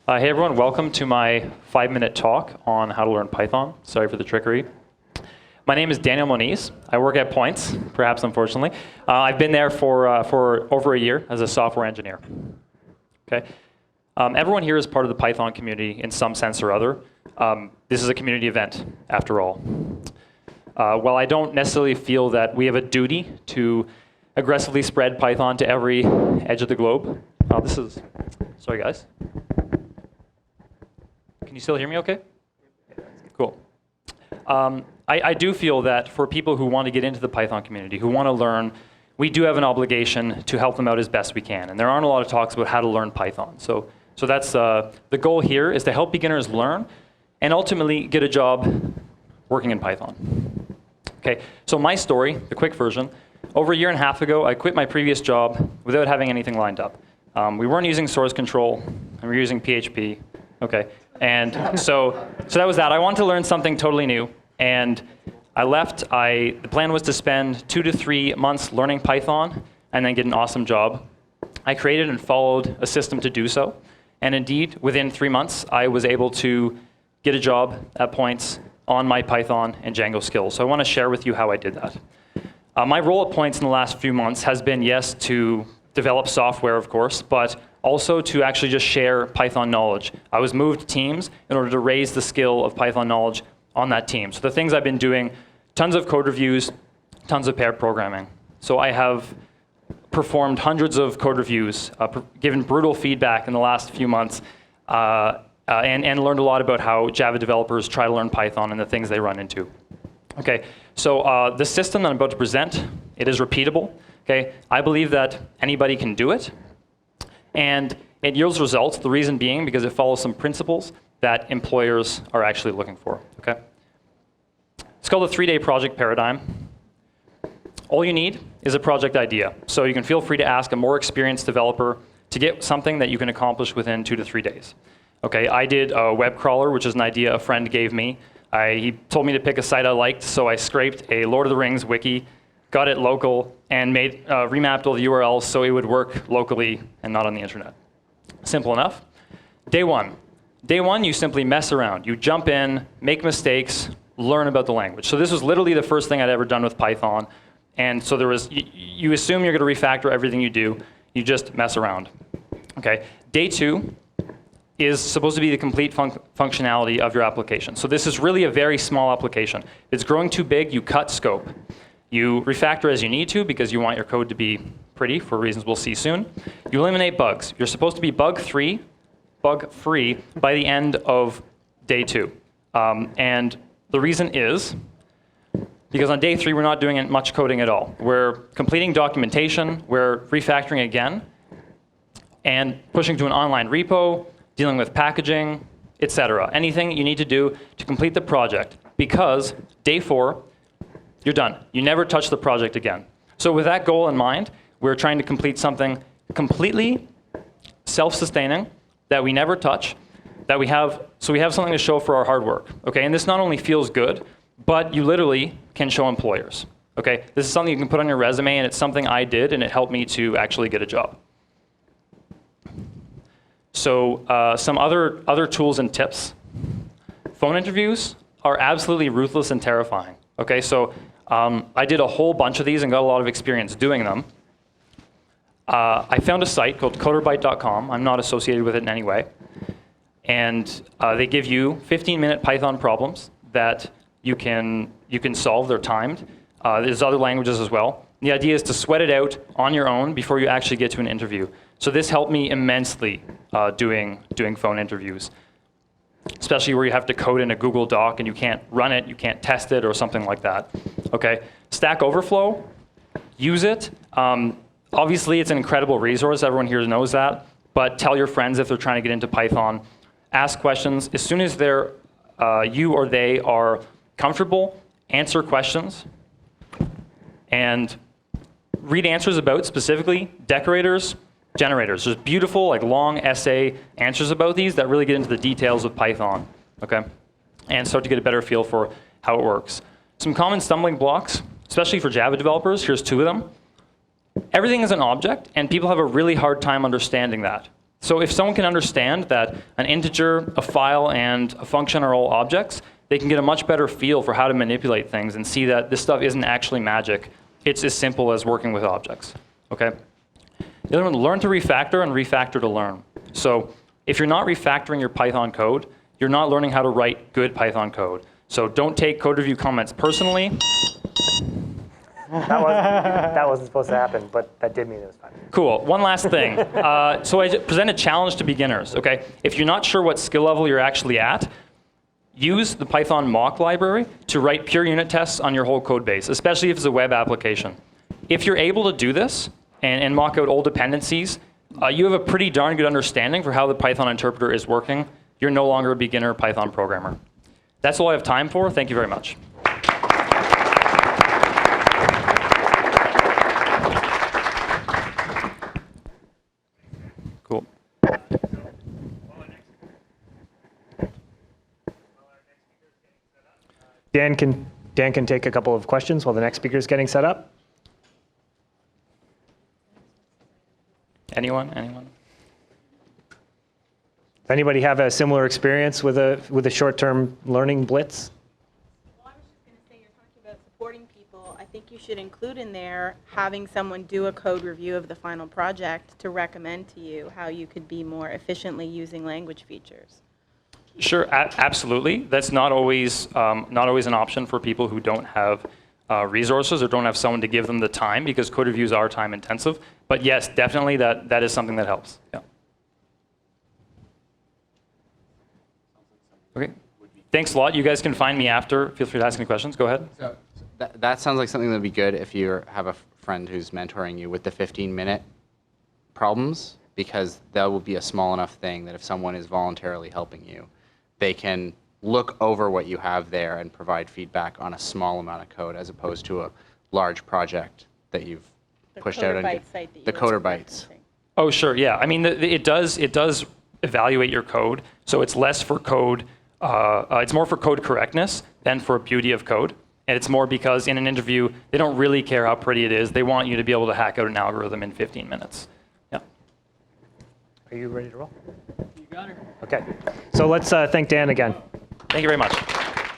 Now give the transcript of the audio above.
Hey everyone, welcome to my 5-minute talk on how to learn Python. Sorry for the trickery. My name is Daniel Moniz. I work at Points, perhaps unfortunately. I've been there for over a year as a software engineer. Okay. Everyone here is part of the Python community in some sense or other. This is a community event, after all. While I don't necessarily feel that we have a duty to aggressively spread Python to every edge of the globe. Sorry guys. Can you still hear me okay? Cool. I do feel that for people who want to get into the Python community, who want to learn, we do have an obligation to help them out as best we can. And there aren't a lot of talks about how to learn Python. So that's the goal here is to help beginners learn and ultimately get a job working in Python. Okay, so my story, the quick version, over a year and a half ago, I quit my previous job without having anything lined up. We weren't using source control, and we were using PHP. Okay, and so that was that. I wanted to learn something totally new, and I left. The plan was to spend 2 to 3 months learning Python and then get an awesome job. I created and followed a system to do so, and indeed, within 3 months, I was able to get a job at Points on my Python and Django skills. So I want to share with you how I did that. My role at Points in the last few months has been, yes, to develop software, of course, but also to actually just share Python knowledge. I was moved teams in order to raise the skill of Python knowledge on that team. So the things I've been doing, tons of code reviews, tons of paired programming. So I have performed hundreds of code reviews, given brutal feedback in the last few months, and learned a lot about how Java developers try to learn Python and the things they run into. Okay, so the system that I'm about to present, it is repeatable. Okay, I believe that anybody can do it, and it yields results. The reason being because it follows some principles that employers are actually looking for. Okay, it's called the 3-day project paradigm. All you need is a project idea. So you can feel free to ask a more experienced developer to get something that you can accomplish within 2 to 3 days. Okay, I did a web crawler, which is an idea a friend gave me. He told me to pick a site I liked, so I scraped a Lord of the Rings wiki, got it local, and remapped all the URLs so it would work locally and not on the internet. Simple enough. Day one. Day one, you simply mess around. You jump in, make mistakes, learn about the language. So this was literally the first thing I'd ever done with Python. And so you assume you're going to refactor everything you do. You just mess around. Okay. Day two is supposed to be the complete functionality of your application. So this is really a very small application. If it's growing too big, you cut scope. You refactor as you need to because you want your code to be pretty for reasons we'll see soon. You eliminate bugs. You're supposed to be bug-free by the end of day 2. And the reason is because on day 3, we're not doing much coding at all. We're completing documentation, we're refactoring again, and pushing to an online repo, dealing with packaging, etc. Anything you need to do to complete the project, because day 4, you're done. You never touch the project again. So with that goal in mind, we're trying to complete something completely self-sustaining that we never touch, so we have something to show for our hard work. Okay, and this not only feels good, but you literally can show employers. Okay, this is something you can put on your resume, and it's something I did, and it helped me to actually get a job. So some other tools and tips. Phone interviews are absolutely ruthless and terrifying. Okay, so I did a whole bunch of these and got a lot of experience doing them. I found a site called coderbyte.com. I'm not associated with it in any way. And they give you 15-minute Python problems that you can solve. They're timed. There's other languages as well. The idea is to sweat it out on your own before you actually get to an interview. So this helped me immensely doing phone interviews, especially where you have to code in a Google Doc and you can't run it, you can't test it, or something like that. Okay, Stack Overflow, use it. Obviously, it's an incredible resource. Everyone here knows that. But tell your friends if they're trying to get into Python. Ask questions. As soon as you or they are comfortable, answer questions. And read answers about, specifically, decorators, generators. There's beautiful, long essay answers about these that really get into the details of Python, okay? And start to get a better feel for how it works. Some common stumbling blocks, especially for Java developers, here's 2 of them. Everything is an object, and people have a really hard time understanding that. So if someone can understand that an integer, a file, and a function are all objects, they can get a much better feel for how to manipulate things and see that this stuff isn't actually magic. It's as simple as working with objects. Okay? The other one, learn to refactor and refactor to learn. So if you're not refactoring your Python code, you're not learning how to write good Python code. So don't take code review comments personally. That wasn't supposed to happen, but that did mean it was fun. Cool. One last thing. So I present a challenge to beginners. Okay, if you're not sure what skill level you're actually at, use the Python mock library to write pure unit tests on your whole code base, especially if it's a web application. If you're able to do this and mock out all dependencies, you have a pretty darn good understanding for how the Python interpreter is working. You're no longer a beginner Python programmer. That's all I have time for. Thank you very much. Cool. Dan can take a couple of questions while the next speaker is getting set up. Anyone? Does anybody have a similar experience with a short-term learning blitz? Well, I was just going to say, you're talking about supporting people. I think you should include in there having someone do a code review of the final project to recommend to you how you could be more efficiently using language features. Sure, absolutely. That's not always an option for people who don't have resources or don't have someone to give them the time, because code reviews are time intensive. But yes, definitely that is something that helps. Yeah. Okay. Thanks a lot. You guys can find me after. Feel free to ask any questions. Go ahead. So that sounds like something that would be good if you have a friend who's mentoring you with the 15-minute problems, because that will be a small enough thing that if someone is voluntarily helping you, they can look over what you have there and provide feedback on a small amount of code, as opposed to a large project that you've pushed out on the Coder Bytes. Oh, sure. Yeah. I mean, it does evaluate your code, so it's less for code. It's more for code correctness than for beauty of code. And it's more because in an interview, they don't really care how pretty it is. They want you to be able to hack out an algorithm in 15 minutes. Yeah. Are you ready to roll? You got her. Okay. So let's thank Dan again. Thank you very much.